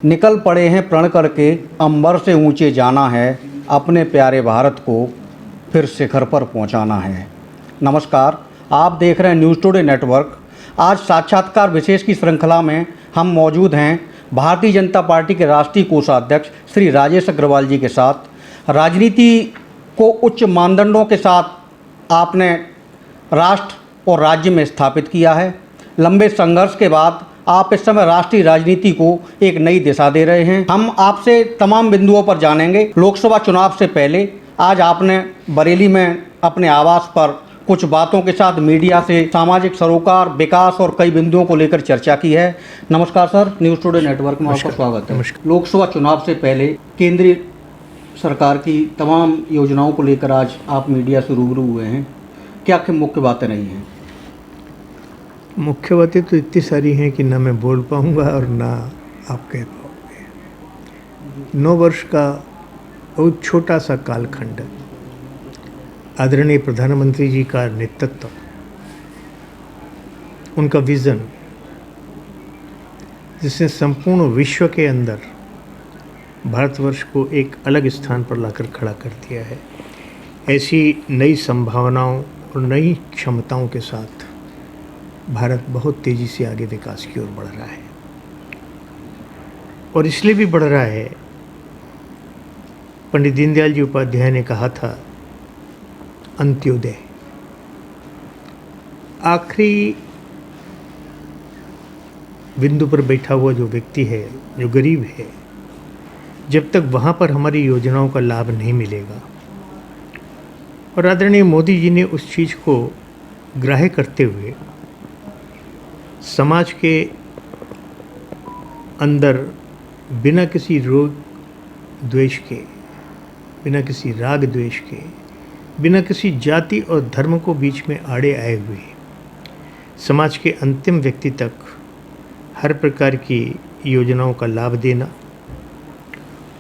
निकल पड़े हैं प्रण करके अंबर से ऊंचे जाना है, अपने प्यारे भारत को फिर शिखर पर पहुंचाना है। नमस्कार, आप देख रहे हैं न्यूज़ टुडे नेटवर्क। आज साक्षात्कार विशेष की श्रृंखला में हम मौजूद हैं भारतीय जनता पार्टी के राष्ट्रीय कोषाध्यक्ष श्री राजेश अग्रवाल जी के साथ। राजनीति को उच्च मानदंडों के साथ आपने राष्ट्र और राज्य में स्थापित किया है। लंबे संघर्ष के बाद आप इस समय राष्ट्रीय राजनीति को एक नई दिशा दे रहे हैं। हम आपसे तमाम बिंदुओं पर जानेंगे। लोकसभा चुनाव से पहले आज आपने बरेली में अपने आवास पर कुछ बातों के साथ मीडिया से सामाजिक सरोकार, विकास और कई बिंदुओं को लेकर चर्चा की है। नमस्कार सर, न्यूज़ टुडे नेटवर्क में आपका स्वागत है। लोकसभा चुनाव से पहले केंद्रीय सरकार की तमाम योजनाओं को लेकर आज आप मीडिया से रूबरू हुए हैं। क्या मुख्य बातें रही हैं? मुख्य बातें तो इतनी सारी हैं कि ना मैं बोल पाऊंगा और ना आप कह पाओगे। 9 वर्ष का बहुत छोटा सा कालखंड, आदरणीय प्रधानमंत्री जी का नेतृत्व, उनका विज़न, जिसने संपूर्ण विश्व के अंदर भारतवर्ष को एक अलग स्थान पर लाकर खड़ा कर दिया है। ऐसी नई संभावनाओं और नई क्षमताओं के साथ भारत बहुत तेज़ी से आगे विकास की ओर बढ़ रहा है, और इसलिए भी बढ़ रहा है। पंडित दीनदयाल जी उपाध्याय ने कहा था, अंत्योदय, आखिरी बिंदु पर बैठा हुआ जो व्यक्ति है, जो गरीब है, जब तक वहाँ पर हमारी योजनाओं का लाभ नहीं मिलेगा। और आदरणीय मोदी जी ने उस चीज़ को ग्राह्य करते हुए समाज के अंदर बिना किसी रोग द्वेष के, बिना किसी राग द्वेष के, बिना किसी जाति और धर्म को बीच में आड़े आए हुए समाज के अंतिम व्यक्ति तक हर प्रकार की योजनाओं का लाभ देना।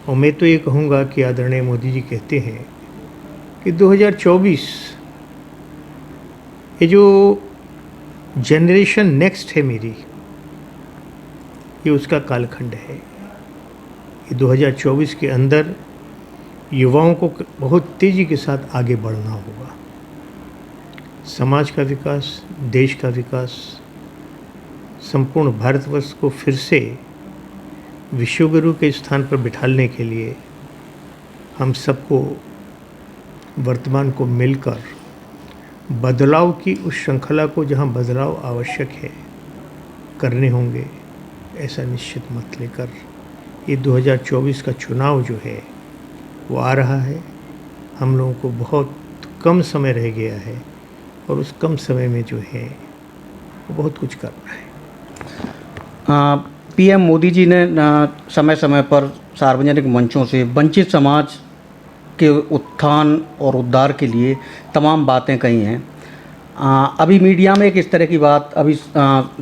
और मैं तो ये कहूँगा कि आदरणीय मोदी जी कहते हैं कि 2024 ये जो जनरेशन नेक्स्ट है मेरी, ये उसका कालखंड है। ये 2024 के अंदर युवाओं को बहुत तेज़ी के साथ आगे बढ़ना होगा। समाज का विकास, देश का विकास, संपूर्ण भारतवर्ष को फिर से विश्वगुरु के स्थान पर बिठाने के लिए हम सबको वर्तमान को मिलकर बदलाव की उस श्रृंखला को, जहाँ बदलाव आवश्यक है, करने होंगे। ऐसा निश्चित मत लेकर ये 2024 का चुनाव जो है वो आ रहा है। हम लोगों को बहुत कम समय रह गया है, और उस कम समय में जो है वो बहुत कुछ करना है। पीएम मोदी जी ने समय समय पर सार्वजनिक मंचों से वंचित समाज के उत्थान और उद्धार के लिए तमाम बातें कही हैं। अभी मीडिया में एक इस तरह की बात अभी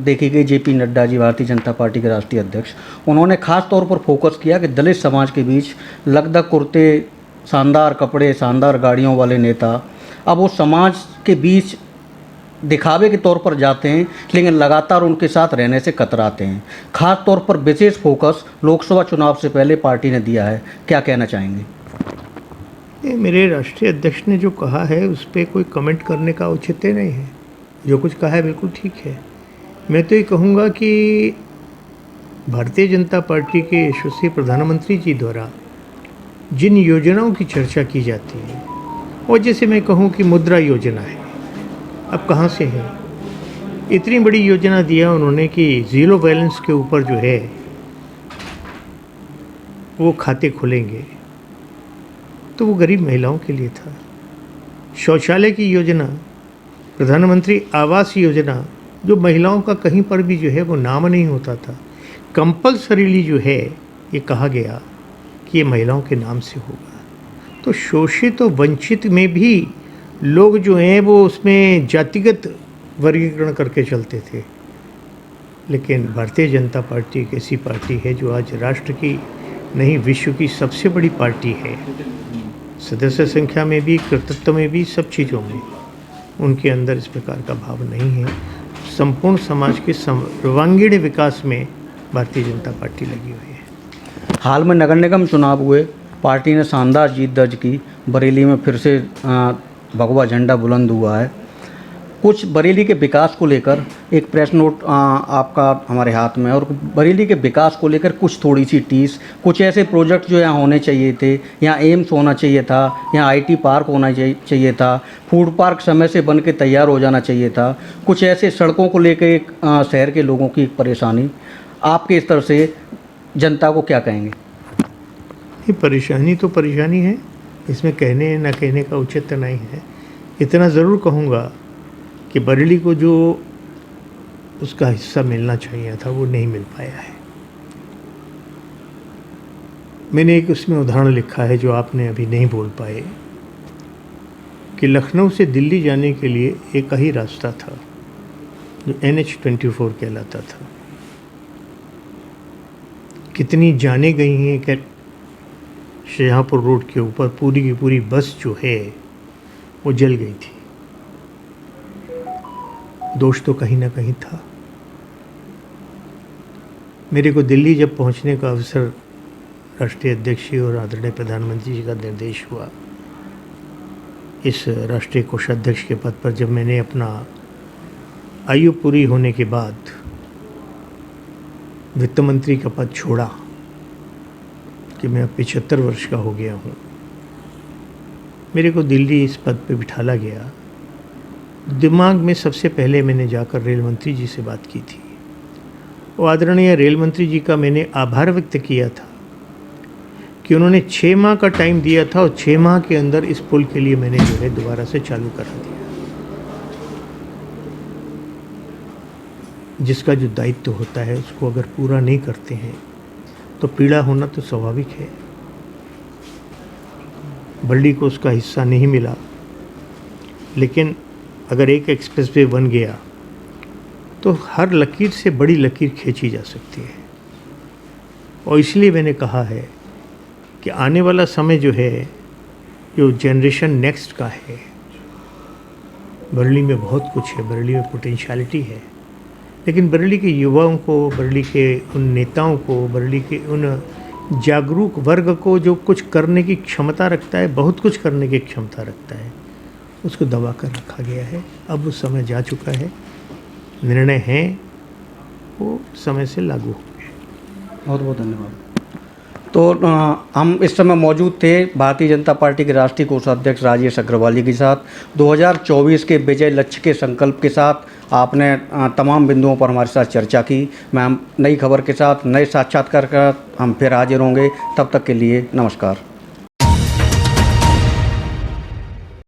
देखी गई। जेपी नड्डा जी, भारतीय जनता पार्टी के राष्ट्रीय अध्यक्ष, उन्होंने खास तौर पर फोकस किया कि दलित समाज के बीच लगदग कुर्ते, शानदार कपड़े, शानदार गाड़ियों वाले नेता अब वो समाज के बीच दिखावे के तौर पर जाते हैं, लेकिन लगातार उनके साथ रहने से कतराते हैं। खास तौर पर विशेष फोकस लोकसभा चुनाव से पहले पार्टी ने दिया है। क्या कहना चाहेंगे? ये मेरे राष्ट्रीय अध्यक्ष ने जो कहा है उस पर कोई कमेंट करने का औचित्य नहीं है। जो कुछ कहा है बिल्कुल ठीक है। मैं तो ये कहूँगा कि भारतीय जनता पार्टी के यशस्वी प्रधानमंत्री जी द्वारा जिन योजनाओं की चर्चा की जाती है, और जैसे मैं कहूँ कि मुद्रा योजना है, अब कहाँ से है? इतनी बड़ी योजना दिया उन्होंने कि ज़ीरो बैलेंस के ऊपर जो है वो खाते खुलेंगे, तो वो गरीब महिलाओं के लिए था। शौचालय की योजना, प्रधानमंत्री आवास योजना, जो महिलाओं का कहीं पर भी जो है वो नाम नहीं होता था, कंपल्सरीली जो है ये कहा गया कि ये महिलाओं के नाम से होगा। तो शोषित और वंचित में भी लोग जो हैं वो उसमें जातिगत वर्गीकरण करके चलते थे। लेकिन भारतीय जनता पार्टी एक ऐसी पार्टी है जो आज राष्ट्र की नहीं, विश्व की सबसे बड़ी पार्टी है। सदस्य संख्या में भी, कर्तृत्व में भी, सब चीज़ों में उनके अंदर इस प्रकार का भाव नहीं है। संपूर्ण समाज के सर्वांगीण विकास में भारतीय जनता पार्टी लगी हुई है। हाल में नगर निगम चुनाव हुए, पार्टी ने शानदार जीत दर्ज की। बरेली में फिर से भगवा झंडा बुलंद हुआ है। कुछ बरेली के विकास को लेकर एक प्रेस नोट आपका हमारे हाथ में, और बरेली के विकास को लेकर कुछ थोड़ी सी टीस, कुछ ऐसे प्रोजेक्ट जो यहाँ होने चाहिए थे, यहाँ एम्स होना चाहिए था, यहाँ IT पार्क होना चाहिए था, फूड पार्क समय से बन के तैयार हो जाना चाहिए था, कुछ ऐसे सड़कों को लेकर एक शहर के लोगों की एक परेशानी, आपके इस तरफ से जनता को क्या कहेंगे? ये परेशानी तो परेशानी है, इसमें कहने न कहने का औचित्य नहीं है। इतना ज़रूर कहूँगा कि बरेली को जो उसका हिस्सा मिलना चाहिए था वो नहीं मिल पाया है। मैंने एक उसमें उदाहरण लिखा है जो आपने अभी नहीं बोल पाए, कि लखनऊ से दिल्ली जाने के लिए एक ही रास्ता था जो NH-24 कहलाता था। कितनी जाने गई हैं कि शाहजहाँपुर रोड के ऊपर पूरी की पूरी बस जो है वो जल गई थी। दोष तो कहीं ना कहीं था। मेरे को दिल्ली जब पहुंचने का अवसर राष्ट्रीय अध्यक्ष जी और आदरणीय प्रधानमंत्री जी का निर्देश हुआ, इस राष्ट्रीय कोषाध्यक्ष के पद पर जब मैंने अपना आयु पूरी होने के बाद वित्त मंत्री का पद छोड़ा कि मैं 75 वर्ष का हो गया हूँ, मेरे को दिल्ली इस पद पे बिठाला गया। दिमाग में सबसे पहले मैंने जाकर रेल मंत्री जी से बात की थी, और आदरणीय रेल मंत्री जी का मैंने आभार व्यक्त किया था कि उन्होंने 6 माह का टाइम दिया था, और 6 माह के अंदर इस पुल के लिए मैंने जो है दोबारा से चालू करा दिया। जिसका जो दायित्व होता है उसको अगर पूरा नहीं करते हैं तो पीड़ा होना तो स्वाभाविक है। बरेली को उसका हिस्सा नहीं मिला, लेकिन अगर एक एक्सप्रेसवे बन गया तो हर लकीर से बड़ी लकीर खींची जा सकती है। और इसलिए मैंने कहा है कि आने वाला समय जो है, जो जनरेशन नेक्स्ट का है, बरेली में बहुत कुछ है, बरेली में पोटेंशियलिटी है, लेकिन बरेली के युवाओं को, बरेली के उन नेताओं को, बरेली के उन जागरूक वर्ग को जो कुछ करने की क्षमता रखता है, बहुत कुछ करने की क्षमता रखता है, उसको दबा कर रखा गया है। अब वो समय जा चुका है, निर्णय हैं वो समय से लागू हो गए। बहुत बहुत धन्यवाद। तो हम इस समय मौजूद थे भारतीय जनता पार्टी के राष्ट्रीय कोषाध्यक्ष राजेश अग्रवाल जी के साथ। 2024 के विजय लक्ष्य के संकल्प के साथ आपने तमाम बिंदुओं पर हमारे साथ चर्चा की। मैं नई खबर के साथ, नए साक्षात्कार का हम फिर हाजिर होंगे। तब तक के लिए नमस्कार।